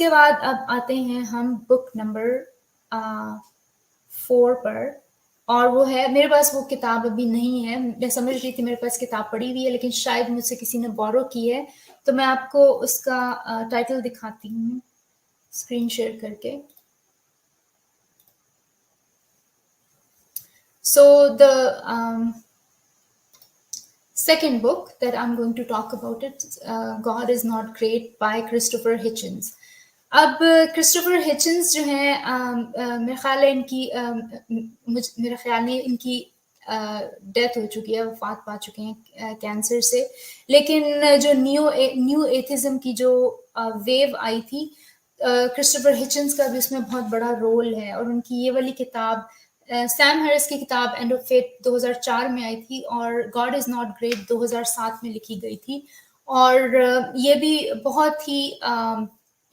کے بعد اب آتے ہیں ہم بک نمبر 4 پر، اور وہ ہے، میرے پاس وہ کتاب ابھی نہیں ہے، میں سمجھ رہی تھی میرے پاس کتاب پڑی ہوئی ہے لیکن شاید مجھ سے کسی نے بورو کی ہے، تو میں آپ کو اس کا ٹائٹل دکھاتی ہوں اسکرین شیئر کر کے. So the second book that I'm going to talk about it, God is Not Great by Christopher Hitchens. اب کرسٹوفر ہچنس جو ہیں میرا خیال ہے ان کی میرا خیال نہیں ان کی ڈیتھ ہو چکی ہے، وفات پا چکے ہیں کینسر سے، لیکن جو نیو ایتھزم کی جو ویو آئی تھی، کرسٹوفر ہچنس کا بھی اس میں بہت بڑا رول ہے، اور ان کی یہ والی کتاب سیم ہیرس کی کتاب اینڈ آف فیتھ 2004 میں آئی تھی، اور گاڈ از ناٹ گریٹ 2007 میں لکھی گئی تھی، اور یہ بھی بہت ہی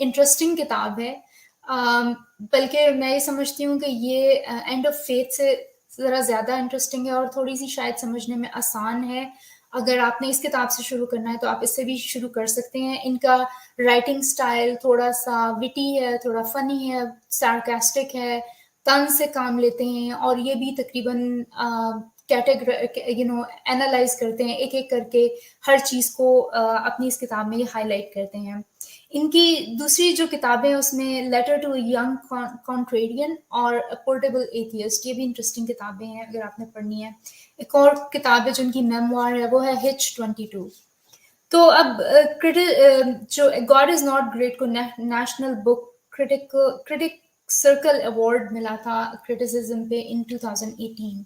انٹرسٹنگ کتاب ہے. بلکہ میں یہ سمجھتی ہوں کہ یہ اینڈ آف فیتھ سے ذرا زیادہ انٹرسٹنگ ہے اور تھوڑی سی شاید سمجھنے میں آسان ہے. اگر آپ نے اس کتاب سے شروع کرنا ہے تو آپ اس سے بھی شروع کر سکتے ہیں. ان کا رائٹنگ سٹائل تھوڑا سا وٹی ہے، تھوڑا فنی ہے، سارکاسٹک ہے، طنز سے کام لیتے ہیں، اور یہ بھی تقریباً اینالائز کرتے ہیں ایک ایک کر کے ہر چیز کو اپنی اس کتاب میں یہ ہائی لائٹ کرتے ہیں. ان کی دوسری جو کتابیں اس میں لیٹر ٹو اے ینگ کانٹریرین اور پورٹیبل ایتھیسٹ، یہ بھی انٹرسٹنگ کتابیں ہیں اگر آپ نے پڑھنی ہے. ایک اور کتاب ہے جو ان کی میموار ہے، وہ ہے ہچ 22. تو اب جو گاڈ از ناٹ گریٹ کو نیشنل بک کرٹک سرکل ایوارڈ ملا تھا کرٹیسزم پہ ان 2018.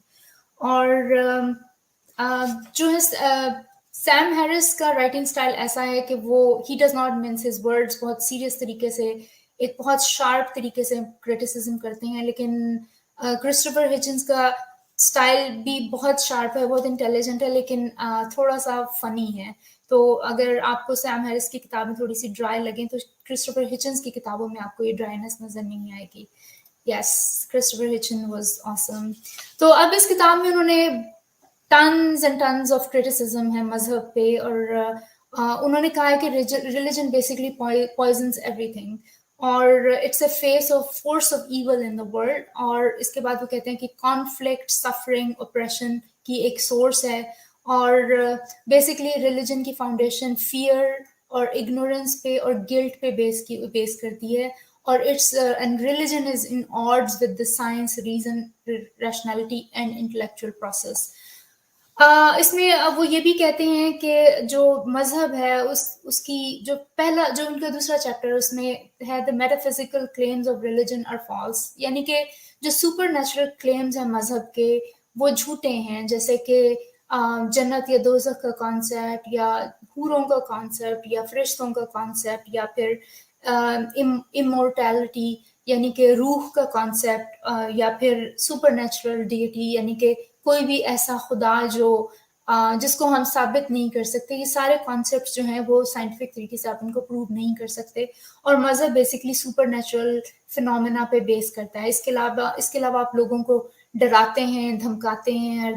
اور جو ہے سیم ہیرس کا رائٹنگ سٹائل ایسا ہے کہ وہ he does not means his words, بہت سیریس طریقے سے، ایک بہت شارپ طریقے سے کرٹیسزم کرتے ہیں، لیکن کرسٹوفر ہچنس کا سٹائل بھی بہت شارپ ہے، بہت انٹیلیجنٹ ہے، لیکن تھوڑا سا فنی ہے. تو اگر آپ کو سیم ہیرس کی کتابیں تھوڑی سی ڈرائی لگیں تو کرسٹوفر ہچنس کی کتابوں میں آپ کو یہ ڈرائینس نظر نہیں آئے گی. Yes, Christopher Hitchens was awesome. تو اب اس کتاب میں انہوں نے tons and tons of criticism ہے مذہب پہ، اور انہوں نے کہا ہے کہ ریلیجن بیسکلی پوائزنس ایوری تھنگ، اور it's a face of force of evil in the world. اور اس کے بعد وہ کہتے ہیں کہ کانفلکٹ، سفرنگ، اوپریشن کی ایک سورس ہے، اور بیسکلی ریلیجن کی فاؤنڈیشن فیئر اور اگنورینس پہ اور گلٹ پہ بیس کرتی ہے، اور it's and religion is in odds with the science, reason, rationality and intellectual process. اس میں وہ یہ بھی کہتے ہیں کہ جو مذہب ہے اس کی جو ان کا دوسرا چیپٹر اس میں ہے the metaphysical claims of religion are false، یعنی کہ جو سپر نیچرل کلیمز ہیں مذہب کے وہ جھوٹے ہیں، جیسے کہ جنت یا دوزخ کا کانسیپٹ، یا حوروں کا کانسیپٹ، یا فرشتوں کا کانسیپٹ، یا پھر امورٹیلٹی یعنی کہ روح کا کانسیپٹ، یا پھر سپر نیچرل ڈیٹی یعنی کہ کوئی بھی ایسا خدا جو جس کو ہم ثابت نہیں کر سکتے. یہ سارے کانسیپٹس جو ہیں وہ سائنٹیفک طریقے سے آپ ان کو پروو نہیں کر سکتے، اور مذہب بیسکلی سپر نیچرل فنومینا پہ بیس کرتا ہے. اس کے علاوہ آپ لوگوں کو ڈراتے ہیں، دھمکاتے ہیں،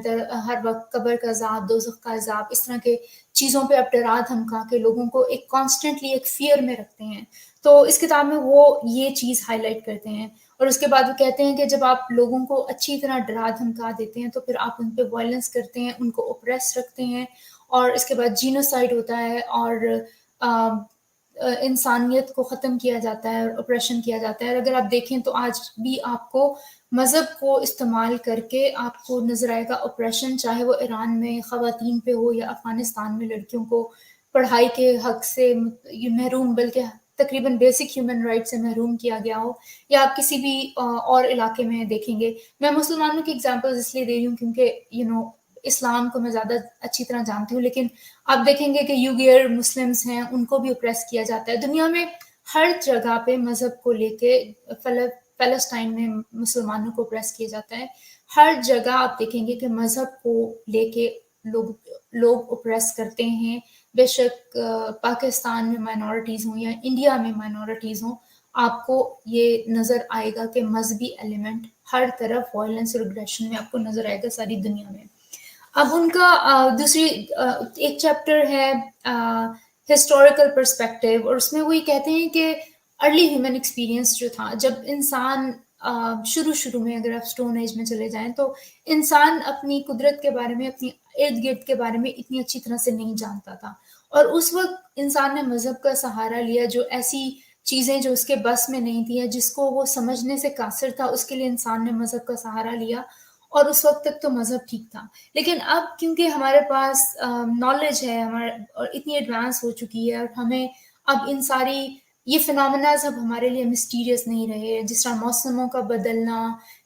ہر وقت قبر کا عذاب، دوزخ کا عذاب، اس طرح کے چیزوں پہ آپ ڈرا دھمکا کے لوگوں کو ایک کانسٹنٹلی ایک فیئر میں رکھتے ہیں. تو اس کتاب میں وہ یہ چیز ہائی لائٹ کرتے ہیں، اور اس کے بعد وہ کہتے ہیں کہ جب آپ لوگوں کو اچھی طرح ڈرا دھمکا دیتے ہیں تو پھر آپ ان پہ وائلنس کرتے ہیں، ان کو اوپریس رکھتے ہیں، اور اس کے بعد جینوسائڈ ہوتا ہے، اور انسانیت کو ختم کیا جاتا ہے اور اپریشن کیا جاتا ہے. اگر آپ دیکھیں تو آج بھی آپ کو مذہب کو استعمال کر کے آپ کو نظر آئے گا اپریشن، چاہے وہ ایران میں خواتین پہ ہو یا افغانستان میں لڑکیوں کو پڑھائی کے حق سے محروم، بلکہ تقریباً بیسک ہیومن رائٹ سے محروم کیا گیا ہو، یا آپ کسی بھی اور علاقے میں دیکھیں گے. میں مسلمانوں کی ایگزامپل اس لیے دے رہی ہوں کیونکہ اسلام کو میں زیادہ اچھی طرح جانتی ہوں، لیکن آپ دیکھیں گے کہ یوگیر مسلمز ہیں، ان کو بھی اپریس کیا جاتا ہے. دنیا میں ہر جگہ پہ مذہب کو لے کے، فلسطین میں مسلمانوں کو اپریس کیا جاتا ہے. ہر جگہ آپ دیکھیں گے کہ مذہب کو لے کے لوگ اپریس کرتے ہیں. بے شک پاکستان میں مائنورٹیز ہوں یا انڈیا میں مائنورٹیز ہوں، آپ کو یہ نظر آئے گا کہ مذہبی ایلیمنٹ ہر طرف وائلنس اور اگریشن میں آپ کو نظر آئے گا ساری دنیا میں. اب ان کا دوسری ایک چیپٹر ہے ہسٹوریکل پرسپیکٹیو، اور اس میں وہ یہ کہتے ہیں کہ ارلی ہیومن ایکسپیرئنس جو تھا، جب انسان شروع میں اگر آپ اسٹون ایج میں چلے جائیں تو انسان اپنی قدرت کے بارے میں، اپنی ارد گرد کے بارے میں اتنی اچھی طرح سے نہیں جانتا تھا، اور اس وقت انسان نے مذہب کا سہارا لیا، جو ایسی چیزیں جو اس کے بس میں نہیں تھیں، جس کو وہ سمجھنے سے قاصر تھا، اس کے لیے انسان نے مذہب کا سہارا لیا، اور اس وقت تک تو مذہب ٹھیک تھا۔ لیکن اب کیونکہ ہمارے پاس نالج ہے، ہمارے اور اتنی ایڈوانس ہو چکی ہے، اور ہمیں اب ان ساری یہ فنامناز اب ہمارے لیے مسٹیریس نہیں رہے، جس طرح موسموں کا بدلنا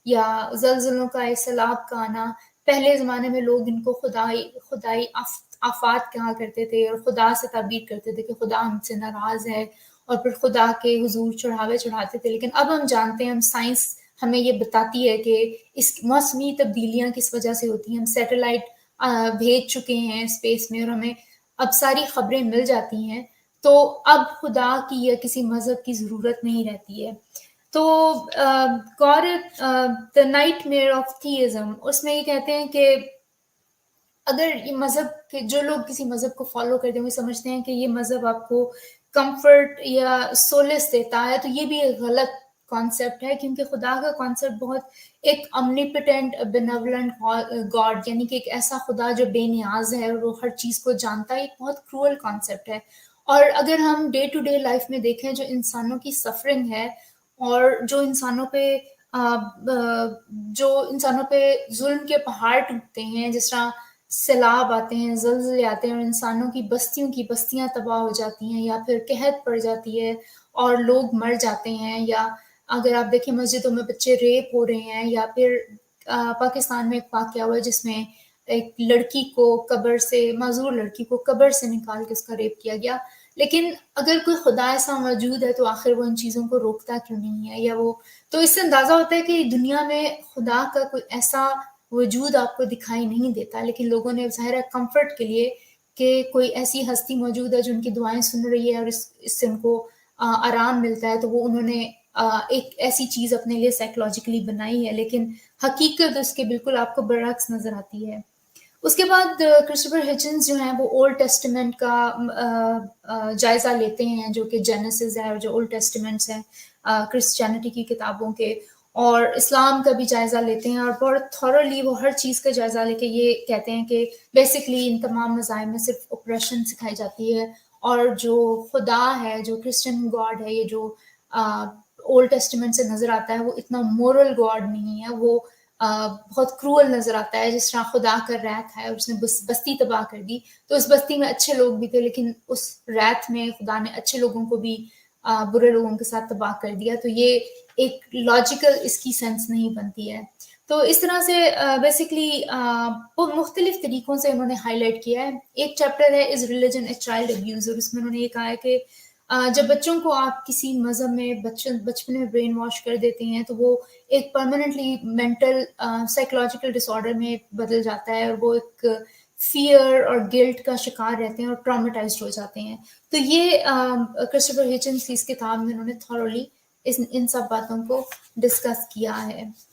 یا زلزلوں کا، سیلاب کا آنا۔ پہلے زمانے میں لوگ ان کو خدائی آفات کہا کرتے تھے، اور خدا سے تعبیر کرتے تھے کہ خدا ہم سے ناراض ہے، اور پھر خدا کے حضور چڑھاوے چڑھاتے تھے۔ لیکن اب ہم جانتے ہیں، ہم سائنس ہمیں یہ بتاتی ہے کہ اس موسمی تبدیلیاں کس وجہ سے ہوتی ہیں۔ ہم سیٹلائٹ بھیج چکے ہیں اسپیس میں، اور ہمیں اب ساری خبریں مل جاتی ہیں، تو اب خدا کی یا کسی مذہب کی ضرورت نہیں رہتی ہے۔ تو God the nightmare of theism, اس میں یہ کہتے ہیں کہ اگر یہ مذہب کے جو لوگ کسی مذہب کو فالو کرتے ہیں، وہ سمجھتے ہیں کہ یہ مذہب آپ کو کمفرٹ یا سولس دیتا ہے، تو یہ بھی ایک غلط کانسیپٹ ہے، کیونکہ خدا کا کانسیپٹ بہت ایک امنیپٹنٹ بینولنٹ گاڈ، یعنی کہ ایک ایسا خدا جو بے نیاز ہے اور وہ ہر چیز کو جانتا ہے، ایک بہت کرول کانسیپٹ ہے۔ اور اگر ہم ڈے ٹو ڈے لائف میں دیکھیں، جو انسانوں کی سفرنگ ہے، اور جو انسانوں پہ ظلم کے پہاڑ ٹوٹتے ہیں، جس طرح سیلاب آتے ہیں، زلزلے آتے ہیں، اور انسانوں کی بستیاں تباہ ہو جاتی ہیں، یا پھر قحط پڑ جاتی ہے اور لوگ مر جاتے ہیں، یا اگر آپ دیکھیں مسجدوں میں بچے ریپ ہو رہے ہیں، یا پھر پاکستان میں ایک واقعہ ہوا جس میں ایک لڑکی کو معذور لڑکی کو قبر سے نکال کے اس کا ریپ کیا گیا۔ لیکن اگر کوئی خدا ایسا موجود ہے تو آخر وہ ان چیزوں کو روکتا کیوں نہیں ہے؟ تو اس سے اندازہ ہوتا ہے کہ دنیا میں خدا کا کوئی ایسا وجود آپ کو دکھائی نہیں دیتا، لیکن لوگوں نے ظاہر ہے کمفرٹ کے لیے کہ کوئی ایسی ہستی موجود ہے جو ان کی دعائیں سن رہی ہے، اور اس سے ان کو آرام ملتا ہے، تو وہ انہوں نے ایک ایسی چیز اپنے لیے سائیکولوجیکلی بنائی ہے، لیکن حقیقت اس کے بالکل آپ کو برعکس نظر آتی ہے۔ اس کے بعد کرسٹوفر ہچنز جو ہیں وہ اولڈ ٹیسٹمنٹ کا جائزہ لیتے ہیں، جو کہ جینیسس ہے، اور جو اولڈ ٹیسٹمنٹس ہیں کرسچینٹی کی کتابوں کے، اور اسلام کا بھی جائزہ لیتے ہیں، اور بہت تھورلی وہ ہر چیز کا جائزہ لے کے یہ کہتے ہیں کہ بیسکلی ان تمام مذاہب میں صرف اوپریشن سکھائی جاتی ہے، اور جو خدا ہے، جو کرسچن گاڈ ہے، یہ جو اولڈ ٹیسٹمنٹ سے نظر آتا ہے، وہ اتنا مورل گاڈ نہیں ہے، وہ بہت کرول نظر آتا ہے، جس طرح خدا کا ریت ہے، اس نے بستی تباہ کر دی، تو اس بستی میں اچھے لوگ بھی تھے، لیکن اس ریت میں خدا نے اچھے لوگوں کو بھی برے لوگوں کے ساتھ تباہ کر دیا، تو یہ ایک لاجیکل اس کی سینس نہیں بنتی ہے۔ تو اس طرح سے بیسکلی مختلف طریقوں سے انہوں نے ہائی لائٹ کیا ہے۔ ایک چیپٹر ہے از ریلیجن اے چائلڈ ابیوز، اور اس میں انہوں نے یہ کہا ہے کہ جب بچوں کو آپ کسی مذہب میں بچپن میں برین واش کر دیتے ہیں، تو وہ ایک پرماننٹلی مینٹل سائیکولوجیکل ڈس آرڈر میں بدل جاتا ہے، اور وہ ایک فیئر اور گلٹ کا شکار رہتے ہیں اور ٹراماٹائزڈ ہو جاتے ہیں۔ تو یہ کرسٹوفر ہچنز کی اس کتاب میں انہوں نے تھورلی ان سب باتوں کو ڈسکس کیا ہے۔